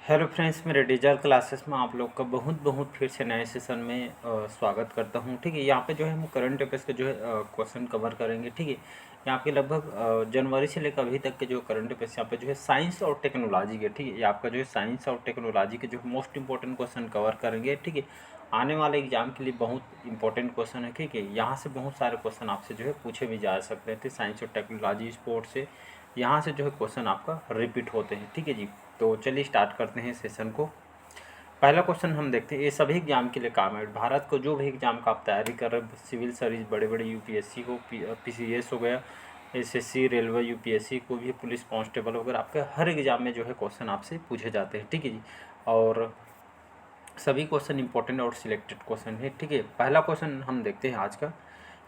Hello friends, मेरे digital classes में आप लोग का बहुत बहुत फिर से नए सेशन में स्वागत करता हूं। ठीक है, यहाँ पे जो है हम करंट अफेयर्स के जो है क्वेश्चन कवर करेंगे। ठीक है, यहाँ पे लगभग जनवरी से लेकर अभी तक के जो करंट अफेयर्स यहाँ पे जो है साइंस और टेक्नोलॉजी के, ठीक है, ये आपका जो है साइंस और टेक्नोलॉजी के जो मोस्ट इंपॉर्टेंट क्वेश्चन कवर करेंगे। ठीक है, आने वाले एग्जाम के लिए बहुत इंपॉर्टेंट क्वेश्चन है। ठीक है, यहाँ से बहुत सारे क्वेश्चन आपसे जो है पूछे भी जा सकते थे साइंस और टेक्नोलॉजी स्पोर्ट्स से। यहाँ से जो है क्वेश्चन आपका रिपीट होते हैं। ठीक है जी, तो चलिए स्टार्ट करते हैं सेशन को। पहला क्वेश्चन हम देखते हैं, ये सभी एग्जाम के लिए काम है। भारत को जो भी एग्जाम का आप तैयारी कर रहे हैं, सिविल सर्विस, बड़े बड़े यूपीएससी हो, पीसीएस हो गया, एसएससी, रेलवे, यूपीएससी, कोई भी पुलिस कांस्टेबल वगैरह, आपके हर एग्जाम में जो है क्वेश्चन आपसे पूछे जाते हैं। ठीक है जी, और सभी क्वेश्चन इंपॉर्टेंट और सिलेक्टेड क्वेश्चन है। ठीक है, पहला क्वेश्चन हम देखते हैं आज का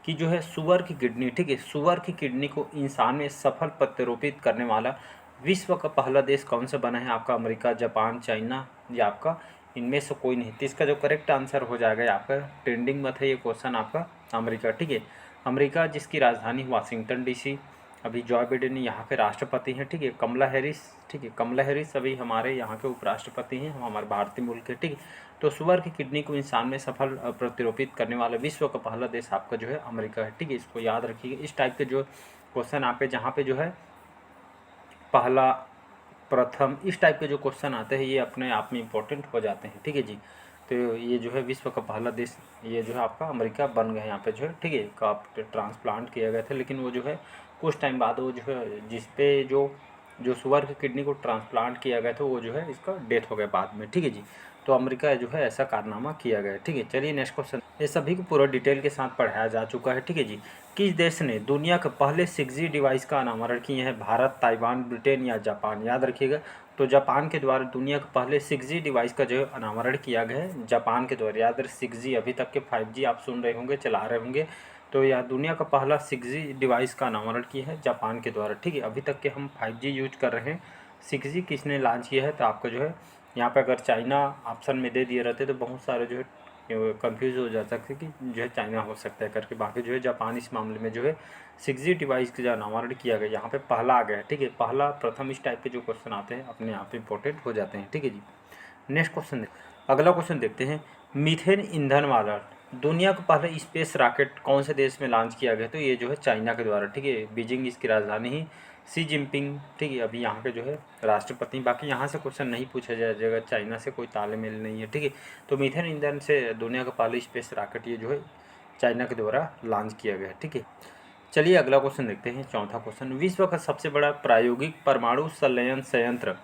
कि जो है सुअर की किडनी, ठीक है, सुअर की किडनी को इंसान में सफल प्रत्यारोपित करने वाला विश्व का पहला देश कौन सा बना है? आपका अमेरिका, जापान, चाइना या आपका इनमें से कोई नहीं। तो इसका जो करेक्ट आंसर हो जाएगा, आपका ट्रेंडिंग में था ये क्वेश्चन, आपका अमेरिका। ठीक है, अमेरिका जिसकी राजधानी वाशिंगटन डीसी। अभी जॉय बिडेन यहाँ के राष्ट्रपति हैं। ठीक है, कमला हैरिस, ठीक है, कमला हैरिस अभी हमारे यहाँ के उपराष्ट्रपति हैं, हम हमारे भारतीय मुल्क के। ठीक है, तो सुअर की किडनी को इंसान में सफल प्रत्यारोपित करने वाला विश्व का पहला देश आपका जो है अमेरिका है। ठीक है, इसको याद रखिएगा। इस टाइप के जो क्वेश्चन आप जहाँ पे जो है पहला, प्रथम, इस टाइप के जो क्वेश्चन आते हैं ये अपने आप में इम्पोर्टेंट हो जाते हैं। ठीक है जी, तो ये जो है विश्व का पहला देश ये जो है आपका अमेरिका बन गया यहाँ पे जो है। ठीक है, का ट्रांसप्लांट किया गया था, लेकिन वो जो है कुछ टाइम बाद वो जो है जिस पे जो जो सुअर की किडनी को ट्रांसप्लांट किया गया था वो जो है इसका डेथ हो गया बाद में। ठीक है जी, तो अमेरिका जो है ऐसा कारनामा किया गया है। ठीक है, चलिए नेक्स्ट क्वेश्चन। ये सभी को पूरा डिटेल के साथ पढ़ाया जा चुका है। ठीक है जी, किस देश ने दुनिया के पहले 6G डिवाइस का अनावरण किए हैं? भारत, ताइवान, ब्रिटेन या जापान? याद रखिएगा, तो जापान के द्वारा दुनिया के पहले 6G डिवाइस का जो है अनावरण किया गया है जापान के द्वारा। याद रहे 6G, अभी तक के 5G आप सुन रहे होंगे, चला रहे होंगे, तो यह दुनिया का पहला 6G डिवाइस का अनावरण किया है जापान के द्वारा। ठीक है, अभी तक के हम 5G यूज कर रहे हैं, 6G किसने लॉन्च किया है? तो आपका जो है यहाँ पे अगर चाइना ऑप्शन में दे दिए रहते तो बहुत सारे जो है कंफ्यूज हो जा सकते कि जो है चाइना हो सकता है करके। बाकी जो है जापान इस मामले में जो है 6G डिवाइस का जो अनावरण किया गया यहाँ पे पहला आ गया है। ठीक है, पहला, प्रथम, इस टाइप के जो क्वेश्चन आते हैं अपने आप इंपॉर्टेंट हो जाते हैं। ठीक है जी, नेक्स्ट क्वेश्चन अगला क्वेश्चन देखते हैं। मीथेन ईंधन वाला दुनिया का पहला स्पेस रॉकेट कौन से देश में लॉन्च किया गया? तो ये जो है चाइना के द्वारा। ठीक है, बीजिंग इसकी राजधानी ही, सी जिनपिंग, ठीक है, अभी यहाँ के जो है राष्ट्रपति। बाकी यहाँ से क्वेश्चन नहीं पूछा जाएगा, चाइना से कोई तालमेल नहीं है। ठीक है, तो मीथेन ईंधन से दुनिया का पहला स्पेस रॉकेट ये जो है चाइना के द्वारा लॉन्च किया गया है। ठीक है, चलिए अगला क्वेश्चन देखते हैं, चौथा क्वेश्चन। विश्व का सबसे बड़ा प्रायोगिक परमाणु संलयन संयंत्र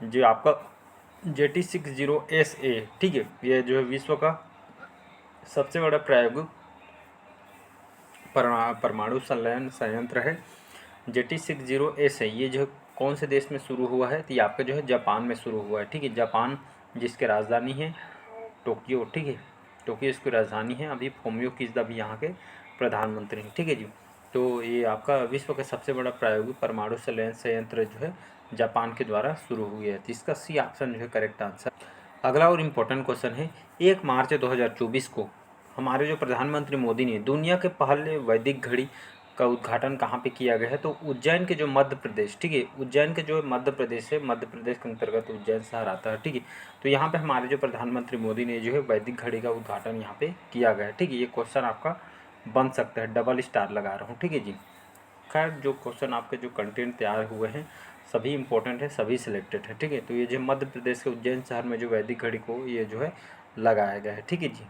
जो आपका JT60SA, ठीक है, ये जो है विश्व का सबसे बड़ा प्रायोगिक परमाणु संलयन संयंत्र है। JT60SA ये जो कौन से देश में शुरू हुआ है? तो ये आपका जो है जापान में शुरू हुआ है। ठीक है, जापान जिसकी राजधानी है टोक्यो। ठीक है, टोक्यो इसकी राजधानी है। अभी फोमियो किशिदा भी यहाँ के प्रधानमंत्री हैं। ठीक है जी, तो ये आपका विश्व का सबसे बड़ा प्रायोगिक परमाणु संलयन संयंत्र जो है जापान के द्वारा शुरू हुई है। तो इसका सी ऑप्शन जो है करेक्ट आंसर। अगला और इम्पोर्टेंट क्वेश्चन है, 1 मार्च 2024 को हमारे जो प्रधानमंत्री मोदी ने दुनिया के पहले वैदिक घड़ी का उद्घाटन कहाँ पे किया गया है? तो उज्जैन के जो मध्य प्रदेश, ठीक है, उज्जैन के जो मध्य प्रदेश है, मध्य प्रदेश के अंतर्गत उज्जैन शहर आता है। ठीक है, तो यहाँ पे हमारे जो प्रधानमंत्री मोदी ने जो है वैदिक घड़ी का उद्घाटन यहाँ पे किया गया है। ठीक है, ये क्वेश्चन आपका बन सकता है, डबल स्टार लगा रहा हूँ। ठीक है जी, खैर जो क्वेश्चन आपके जो कंटेंट तैयार हुए हैं सभी इंपॉर्टेंट है, सभी सिलेक्टेड है। ठीक है, तो ये जो मध्य प्रदेश के उज्जैन शहर में जो वैदिक घड़ी को ये जो है लगाया गया है। ठीक है जी,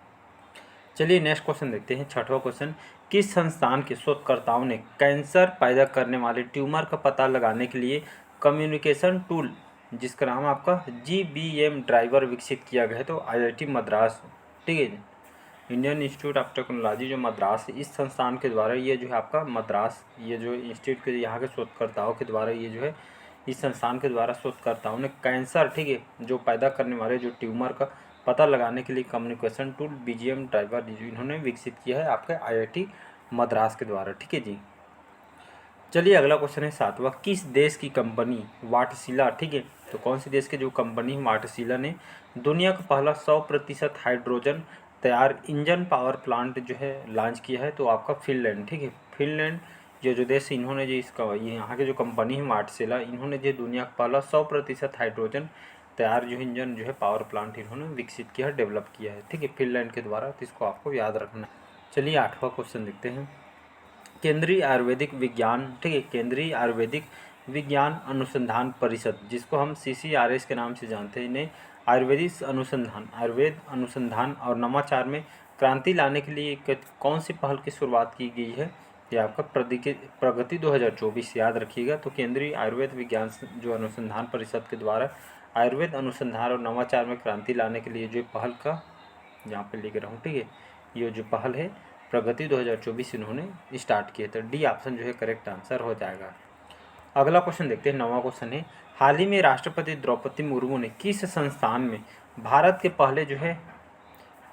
चलिए नेक्स्ट क्वेश्चन देखते हैं, छठवां क्वेश्चन। किस संस्थान के शोधकर्ताओं ने कैंसर पैदा करने वाले ट्यूमर का पता लगाने के लिए कम्युनिकेशन टूल जिसका नाम आपका GBM ड्राइवर विकसित किया गया है? तो IIT मद्रास, ठीक है, इंडियन इंस्टीट्यूट ऑफ टेक्नोलॉजी जो मद्रास है, इस संस्थान के द्वारा ये जो है आपका मद्रास, ये जो इंस्टीट्यूट के यहाँ के शोधकर्ताओं के द्वारा ये जो है इस संस्थान के द्वारा शोधकर्ताओं ने कैंसर, ठीक है, जो पैदा करने वाले जो ट्यूमर का पता लगाने के लिए कम्युनिकेशन टूल BGM ड्राइवर इन्होंने विकसित किया है आपके IIT मद्रास के द्वारा। ठीक है जी, चलिए अगला क्वेश्चन है सातवां। किस देश की कंपनी वाटसिला, ठीक है, तो कौन से देश के जो कंपनी वाटसिला ने दुनिया का पहला 100% हाइड्रोजन तैयार इंजन पावर प्लांट जो है लॉन्च किया है? तो आपका फिनलैंड। ठीक है, फिनलैंड जो देश इन्होंने जो इसका ये यहाँ के जो कंपनी है वाटसिला, इन्होंने जो दुनिया का पहला 100% हाइड्रोजन तैयार जो इंजन जो है पावर प्लांट इन्होंने विकसित किया है, डेवलप किया है, ठीक है, फिनलैंड के द्वारा। तो इसको आपको याद रखना है। चलिए 8वां क्वेश्चन देखते हैं। केंद्रीय आयुर्वेदिक विज्ञान, ठीक है, केंद्रीय आयुर्वेदिक विज्ञान अनुसंधान परिषद, जिसको हम CCRS के नाम से जानते हैं, इन्हें आयुर्वेद अनुसंधान और नवाचार में क्रांति लाने के लिए कौन सी पहल की शुरुआत की गई है? ये आपका प्रगति 2024 याद रखिएगा। तो केंद्रीय आयुर्वेद विज्ञान जो अनुसंधान परिषद के द्वारा आयुर्वेद अनुसंधान और नवाचार में क्रांति लाने के लिए जो पहल का यहाँ पे लिख रहा हूँ, ठीक है, ये जो पहल है प्रगति 2024 इन्होंने स्टार्ट किए। तो डी ऑप्शन जो है करेक्ट आंसर हो जाएगा। अगला क्वेश्चन देखते हैं। 9वां क्वेश्चन है, हाल ही में राष्ट्रपति द्रौपदी मुर्मू ने किस संस्थान में भारत के पहले जो है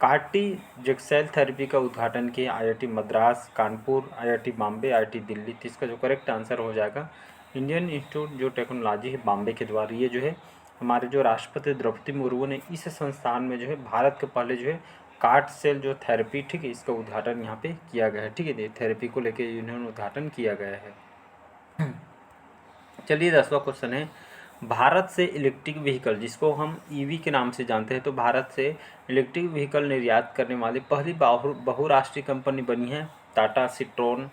कार्डियक सेल थेरेपी का उद्घाटन किया? IIT Madras, Kanpur, IIT Bombay, IIT Delhi. तो इसका जो करेक्ट आंसर हो जाएगा इंडियन इंस्टीट्यूट जो टेक्नोलॉजी है बॉम्बे के द्वारा। ये जो है हमारे जो राष्ट्रपति द्रौपदी मुर्मू ने इस संस्थान में जो है भारत के पहले जो है कार्ड सेल जो थेरेपी, ठीक है, इसका उद्घाटन यहाँ पे किया गया है, ठीक है, थेरेपी को लेके इन्होंने उद्घाटन किया गया है। चलिए 10वां क्वेश्चन है, भारत से इलेक्ट्रिक व्हीकल, जिसको हम EV के नाम से जानते हैं, तो भारत से इलेक्ट्रिक व्हीकल निर्यात करने वाली पहली बहुराष्ट्रीय कंपनी बनी है टाटा, सिट्रोन,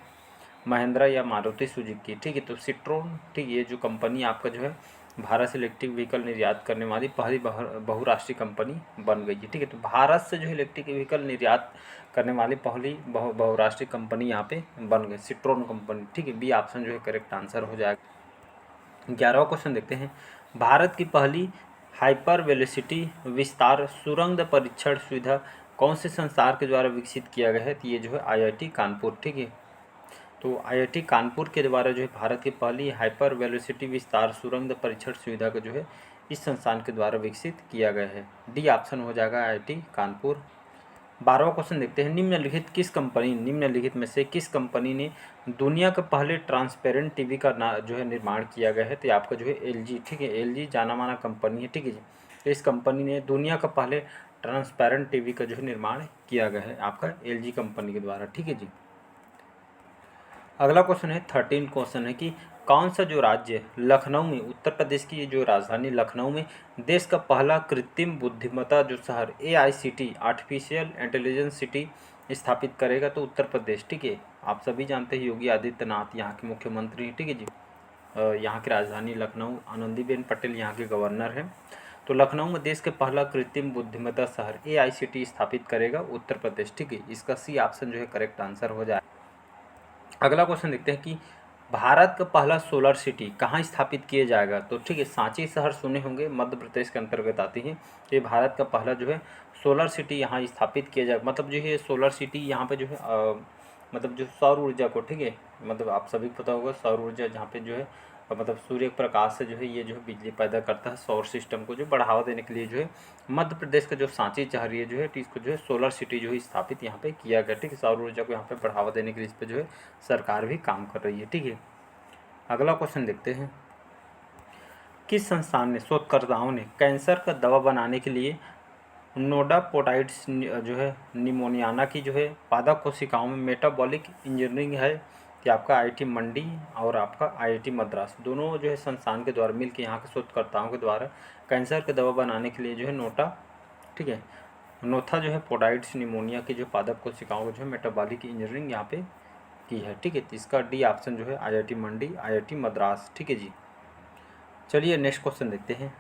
महिंद्रा या मारुति सुजुकी, ठीक है। तो सिट्रोन, ठीक, ये जो कंपनी आपका जो है भारत से इलेक्ट्रिक व्हीकल निर्यात करने वाली पहली बहुराष्ट्रीय कंपनी बन गई है, ठीक है। तो भारत से जो है इलेक्ट्रिक व्हीकल निर्यात करने वाली पहली बहुराष्ट्रीय कंपनी यहाँ पे बन गई, सिट्रोन कंपनी, ठीक है। बी ऑप्शन जो है करेक्ट आंसर हो जाएगा। 11वां क्वेश्चन देखते हैं। भारत की पहली हाइपर वेलोसिटी विस्तार सुरंग परीक्षण सुविधा कौन से संस्थान के द्वारा विकसित किया गया है? तो ये जो है IIT कानपुर, ठीक है। तो IIT कानपुर के द्वारा जो है भारत की पहली हाइपर वेलोसिटी विस्तार सुरंग परीक्षण सुविधा को जो है इस संस्थान के द्वारा विकसित किया गया है। डी ऑप्शन हो जाएगा IIT कानपुर। 12वां क्वेश्चन देखते हैं। निम्नलिखित में से किस कंपनी ने दुनिया के पहले ट्रांसपेरेंट टीवी का जो है निर्माण किया गया है? तो आपका जो है LG, ठीक है, LG जाना माना कंपनी है, ठीक है जी। तो इस कंपनी ने दुनिया का पहले ट्रांसपेरेंट टीवी का जो है निर्माण किया गया है आपका LG कंपनी के द्वारा, ठीक है जी। अगला क्वेश्चन है 13 क्वेश्चन है कि कौन सा जो राज्य लखनऊ में, उत्तर प्रदेश की जो राजधानी लखनऊ में देश का पहला कृत्रिम बुद्धिमत्ता जो शहर AICT आर्टिफिशियल इंटेलिजेंस सिटी स्थापित करेगा? तो उत्तर प्रदेश, ठीक है। आप सभी जानते हैं योगी आदित्यनाथ यहाँ के मुख्यमंत्री हैं, ठीक है जी। यहाँ की राजधानी लखनऊ, आनंदीबेन पटेल यहाँ के गवर्नर हैं। तो लखनऊ में देश के पहला कृत्रिम बुद्धिमत्ता शहर AICT स्थापित करेगा उत्तर प्रदेश, ठीक है। इसका सी ऑप्शन जो है करेक्ट आंसर हो जाए। अगला क्वेश्चन देखते हैं कि भारत का पहला सोलर सिटी कहाँ स्थापित किया जाएगा? तो ठीक है, सांची शहर सुने होंगे, मध्य प्रदेश के अंतर्गत आती है। ये भारत का पहला जो है सोलर सिटी यहाँ स्थापित किया जाएगा। मतलब जो है सोलर सिटी यहाँ पे जो है मतलब जो सौर ऊर्जा को, ठीक है, मतलब आप सभी को पता होगा सौर ऊर्जा जहाँ पे जो है मतलब सूर्य प्रकाश से जो है ये जो है बिजली पैदा करता है। सौर सिस्टम को जो बढ़ावा देने के लिए जो है मध्य प्रदेश का जो सांची शहर ये जो है इसको जो है सोलर सिटी जो है स्थापित यहाँ पे किया गया, ठीक है। सौर ऊर्जा को यहाँ पे बढ़ावा देने के लिए इस पर जो है सरकार भी काम कर रही है, ठीक है। अगला क्वेश्चन देखते हैं। किस संस्थान ने, शोधकर्ताओं ने कैंसर का दवा बनाने के लिए नोडापोडाइड्स जो है निमोनियाना की जो है पादप कोशिकाओं में मेटाबॉलिक इंजीनियरिंग है कि आपका IIT मंडी और आपका IIT मद्रास, दोनों जो है संस्थान के द्वारा मिलकर यहाँ के शोधकर्ताओं के द्वारा कैंसर की दवा बनाने के लिए जो है ठीक है, नोथा जो है पोडाइड्स निमोनिया की जो पादप कोशिकाओं को जो है मेटाबॉलिक इंजीनियरिंग यहाँ पे की है, ठीक है। तो इसका डी ऑप्शन जो है IIT मंडी, IIT मद्रास, ठीक है जी। चलिए नेक्स्ट क्वेश्चन देखते हैं।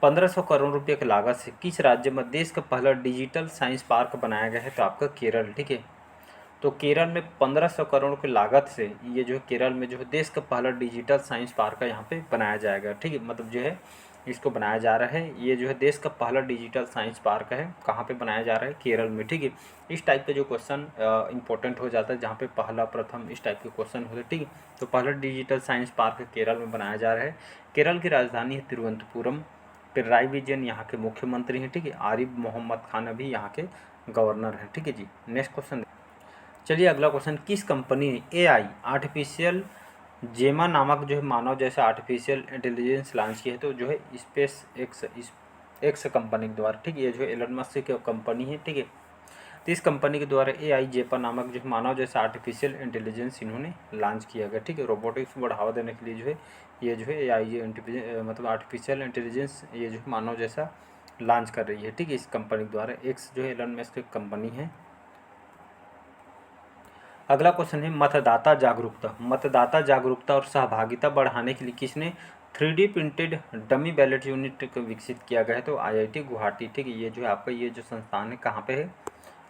1500 करोड़ रुपये की लागत से किस राज्य में देश का पहला डिजिटल साइंस पार्क बनाया गया है? तो आपका केरल, ठीक है। तो केरल में 1500 करोड़ की लागत से ये जो है केरल में जो है देश का पहला डिजिटल साइंस पार्क यहाँ पे बनाया जाएगा, ठीक है। मतलब जो है इसको बनाया जा रहा है, ये जो है देश का पहला डिजिटल साइंस पार्क है, कहाँ पे बनाया जा रहा है? केरल में, ठीक है। इस टाइप के जो क्वेश्चन इंपॉर्टेंट हो जाता है जहाँ पे पहला प्रथम इस टाइप के क्वेश्चन होते हैं, ठीक है। तो पहला डिजिटल साइंस पार्क केरल में बनाया जा रहा है। केरल की राजधानी है तिरुवनंतपुरम। पिनराई विजयन यहाँ के मुख्यमंत्री हैं, ठीक है। आरिफ मोहम्मद खान अभी यहाँ के गवर्नर हैं, ठीक है जी। नेक्स्ट क्वेश्चन चलिए अगला क्वेश्चन, किस कंपनी ने AI आर्टिफिशियल जेमा नामक जो है मानव जैसा आर्टिफिशियल इंटेलिजेंस लॉन्च किया है? तो जो है स्पेस एक्स कंपनी के द्वारा, ठीक है। ये जो है एलन मस्क की कंपनी है, ठीक है। तो इस कंपनी के द्वारा AI जेपा नामक जो मानव जैसा आर्टिफिशियल इंटेलिजेंस इन्होंने लॉन्च किया गया, ठीक है। रोबोटिक्स को बढ़ावा देने के लिए जो है ये जो है AI मतलब आर्टिफिशियल इंटेलिजेंस ये जो मानव जैसा लॉन्च कर रही है, ठीक है, इस कंपनी के द्वारा। एक्स जो है एलन मस्क की कंपनी है। अगला क्वेश्चन है मतदाता जागरूकता। मतदाता जागरूकता और सहभागिता बढ़ाने के लिए किसने 3D printed dummy ballot unit को विकसित किया गया है? तो IIT गुवाहाटी, ठीक है। ये जो है आपका ये जो संस्थान है कहाँ पे है?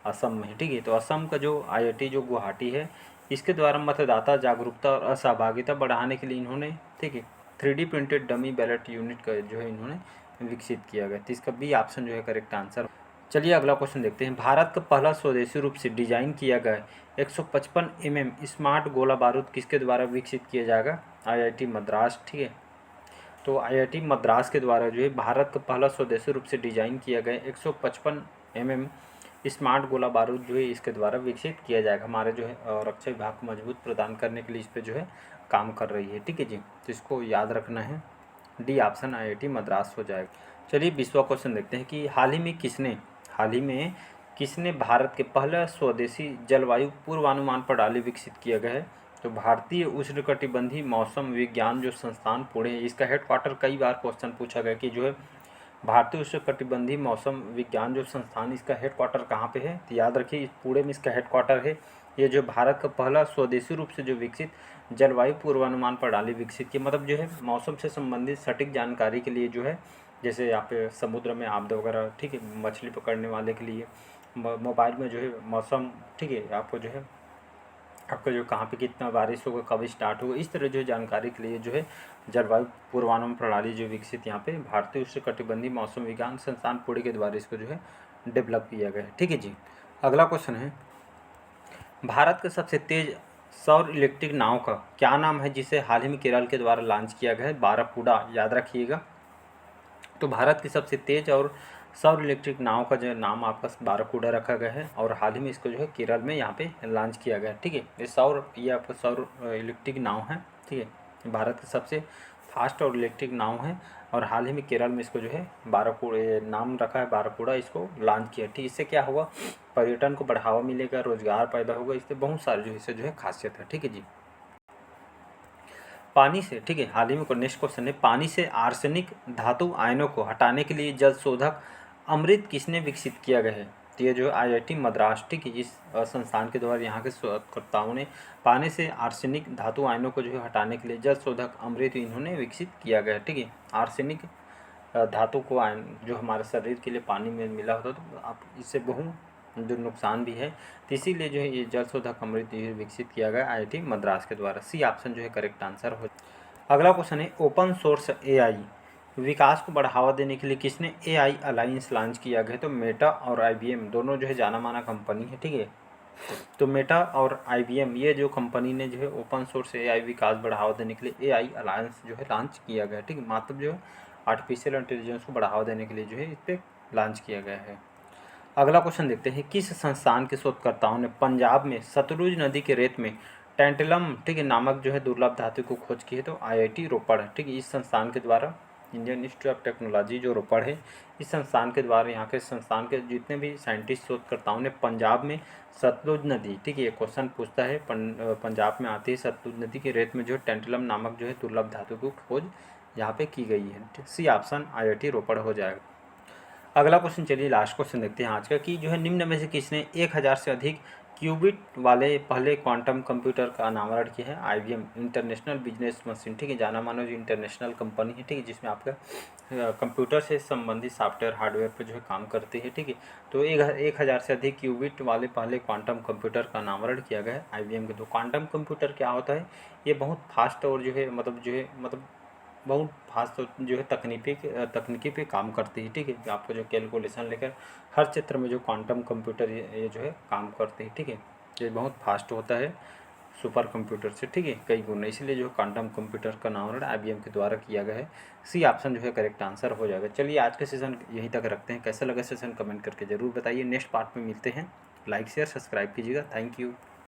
असम में, ठीक है। तो असम का जो IIT जो गुवाहाटी है इसके द्वारा मतदाता जागरूकता और सहभागिता बढ़ाने के लिए इन्होंने, ठीक है, 3D printed dummy ballot unit का जो है इन्होंने विकसित किया गया। तो इसका बी ऑप्शन जो है करेक्ट आंसर। चलिए अगला क्वेश्चन देखते हैं। भारत का पहला स्वदेशी रूप से डिजाइन किया गया 155 स्मार्ट गोला बारूद किसके द्वारा विकसित किया जाएगा? IIT मद्रास, ठीक है। तो IIT मद्रास के द्वारा जो है भारत का पहला स्वदेशी रूप से डिजाइन किया गया 155 स्मार्ट गोला बारूद जो है इसके द्वारा विकसित किया जाएगा। हमारे जो है रक्षा विभाग को मजबूत प्रदान करने के लिए इस पर जो है काम कर रही है, ठीक है जी। तो इसको याद रखना है, डी ऑप्शन IIT मद्रास हो जाएगा। चलिए 20वां क्वेश्चन देखते हैं कि हाल ही में किसने भारत के पहला स्वदेशी जलवायु पूर्वानुमान प्रणाली विकसित किया गया है? तो भारतीय उष्णकटिबंधीय मौसम विज्ञान जो संस्थान पुणे है इसका हेडक्वार्टर, कई बार क्वेश्चन पूछा गया कि जो है भारतीय उष्णकटिबंधीय मौसम विज्ञान जो संस्थान इसका हेडक्वार्टर कहाँ पे है? तो याद रखिए इस पुणे में इसका हेडक्वार्टर है। ये जो भारत का पहला स्वदेशी रूप से जो विकसित जलवायु पूर्वानुमान प्रणाली विकसित की, मतलब जो है मौसम से संबंधित सटीक जानकारी के लिए जो है, जैसे यहाँ पे समुद्र में आपदा वगैरह, ठीक है, मछली पकड़ने वाले के लिए मोबाइल में जो है मौसम, ठीक है, आपको जो है आपका जो कहाँ पे कितना बारिश होगा, कब स्टार्ट होगा, इस तरह जो जानकारी के लिए जो है जलवायु पूर्वानुमान प्रणाली जो विकसित यहाँ पे भारतीय उष्णकटिबंधीय मौसम विज्ञान संस्थान पुणे के द्वारा इसको जो है डेवलप किया गया है, ठीक है जी। अगला क्वेश्चन है भारत का सबसे तेज सौर इलेक्ट्रिक नाव का क्या नाम है जिसे हाल ही में केरल के द्वारा लॉन्च किया गया है? बारापूडा, याद रखिएगा। तो भारत की सबसे तेज और सौर इलेक्ट्रिक नाव का जो नाम आपका बाराकूडा रखा गया है और हाल ही में इसको जो है केरल में यहाँ पे लॉन्च किया गया है, ठीक है। ये आपका सौर इलेक्ट्रिक नाव है, ठीक है। भारत का सबसे फास्ट और इलेक्ट्रिक नाव है और हाल ही में केरल में इसको जो है बाराकूडा नाम रखा है, बाराकूडा इसको लॉन्च किया, ठीक। इससे क्या होगा? पर्यटन को बढ़ावा मिलेगा, रोजगार पैदा होगा, इससे बहुत सारे जो इससे जो है खासियत है, ठीक है जी। पानी से, ठीक है, हाल ही में नेक्स्ट क्वेश्चन है पानी से आर्सेनिक धातु आयनों को हटाने के लिए जल शोधक अमृत किसने विकसित किया गया है? तो ये जो है IIT मद्रास, ठीक है, इस संस्थान के द्वारा यहाँ के शोधकर्ताओं ने पानी से आर्सेनिक धातु आयनों को जो है हटाने के लिए जल शोधक अमृत इन्होंने विकसित किया गया है, ठीक है। आर्सेनिक धातु को आयन जो हमारे शरीर के लिए पानी में मिला होता है तो आप इससे बहुत जो नुकसान भी है, तो इसीलिए जो है ये जल शोधक अमृत विकसित किया गया IIT मद्रास के द्वारा। सी ऑप्शन जो है करेक्ट आंसर हो। अगला क्वेश्चन है ओपन सोर्स AI विकास को बढ़ावा देने के लिए किसने AI अलायंस लॉन्च किया गया? तो मेटा और IBM दोनों जो है जाना माना कंपनी है, ठीक है। तो मेटा और IBM ये जो कंपनी ने जो है ओपन सोर्स AI विकास बढ़ावा देने के लिए AI अलायंस जो है लॉन्च किया गया, ठीक है। मतलब जो है आर्टिफिशियल इंटेलिजेंस को बढ़ावा देने के लिए जो है इस पर लॉन्च किया गया है। अगला क्वेश्चन देखते हैं किस संस्थान के शोधकर्ताओं ने पंजाब में सतलुज नदी के रेत में टेंटलम, ठीक है, नामक जो है दुर्लभ धातु को खोज की है? तो IIT रोपड़, ठीक है, इस संस्थान के द्वारा इंडियन इंस्टीट्यूट ऑफ टेक्नोलॉजी जो रोपड़ है इस संस्थान के द्वारा यहाँ के संस्थान के जितने भी साइंटिस्ट शोधकर्ताओं ने पंजाब में सतलुज नदी, ठीक है, ये क्वेश्चन पूछता है पंजाब में आती है सतलुज नदी के रेत में जो टेंटलम नामक जो है दुर्लभ धातु की खोज यहाँ पे की गई है। सी ऑप्शन IIT रोपड़ हो जाएगा। अगला क्वेश्चन, चलिए लास्ट क्वेश्चन देखते हैं आज का कि जो है निम्न में से किसने 1000 से अधिक क्यूबिट वाले पहले क्वांटम कंप्यूटर का अनावरण किया है? IBM इंटरनेशनल बिजनेस मशीन, ठीक है, जाना मानो जो इंटरनेशनल कंपनी है, ठीक है, जिसमें आपका कंप्यूटर से संबंधित सॉफ्टवेयर हार्डवेयर पर जो है काम करती है, ठीक है। तो 1000 से अधिक क्यूबिट वाले पहले क्वांटम कंप्यूटर का अनावरण किया गया है IBM के। तो क्वांटम कंप्यूटर क्या होता है? ये बहुत फास्ट और जो है मतलब बहुत फास्ट जो है तकनीकी पे काम करती है, ठीक है। आपको जो कैलकुलेशन लेकर हर क्षेत्र में जो क्वांटम कंप्यूटर ये जो है काम करते हैं, ठीक है। ये बहुत फास्ट होता है सुपर कंप्यूटर से, ठीक है, कई गुना, इसलिए जो क्वांटम कंप्यूटर का नामकरण IBM के द्वारा किया गया है। सी ऑप्शन जो है करेक्ट आंसर हो जाएगा। चलिए आज का सेशन यहीं तक रखते हैं। कैसा लगा सेशन कमेंट करके ज़रूर बताइए। नेक्स्ट पार्ट में मिलते हैं। लाइक शेयर सब्सक्राइब कीजिएगा। Thank you.